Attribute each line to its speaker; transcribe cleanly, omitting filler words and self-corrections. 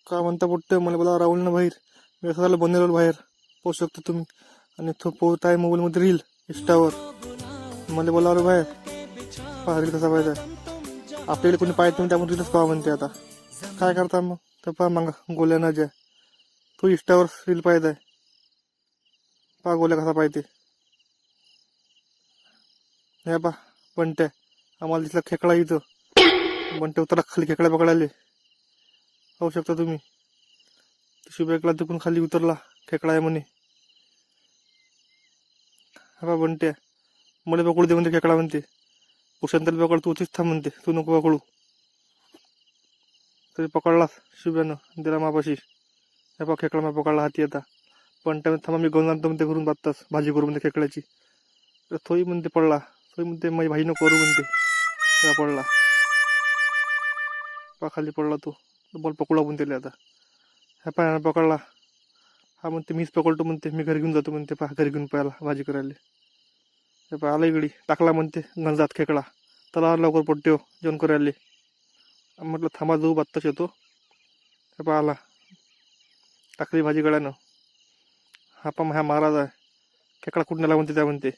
Speaker 1: का म्हणता पोट्टे मला बोला राहुल ना बाहेर मी असं झालं बनवलं बाहेर पोहू शकतो तुम्ही आणि तो पोहत आहे मोबाईलमध्ये रील इंस्टावर मला बोलावलं बाहेर पहा रील कसा पाहिजे आपल्याकडे कोणी पाहत नाही त्यामुळे रीलच पाहा म्हणते आता काय करता मग तर पहा मग गोल्या ना ज्या तो इंस्टावर रील पाहत आहे पहा गोल्या कसा पाहिजे हे पहा बंट्या आम्हाला दिसला खेकडा इथं बंट्या उतरा खाली खेकडा पकडायले पाहू शकता तुम्ही शुभेकला तिकून खाली उतरला खेकडा आहे म्हणे हा बंट्या मला पकडू दे म्हणते खेकडा म्हणते पुशांतला पकड तू उचीच थांब म्हणते तू नको पकडू तरी पकडला शुभ्यानं दिला मापाशी हे पा खेकडा मी पकडला हाती आता पण थांबा मी घेऊन आणतो म्हणते घरून बात्ताच भाजी करू म्हणते खेकड्याची थोडी म्हणते पडला थोडी म्हणते माझी भाजी नको करू म्हणते पडला पा खाली पडला तो बॉल पकडला म्हणते आता ह्या पायानं पकडला हा म्हणते मीच पकडतो म्हणते मी घरी घेऊन जातो म्हणते पहा घरी घेऊन पाहायला भाजी करायला हे पहा आला इकडे टाकला म्हणते गंजात खेकडा त्याला लवकर पडते जेवण करायला म्हटलं थांबा जाऊ बात्ताच येतो हे पहा आला टाकली भाजी गळ्यानं हा पा ह्या महाराज आहे खेकडा कुठून आला म्हणते त्या म्हणते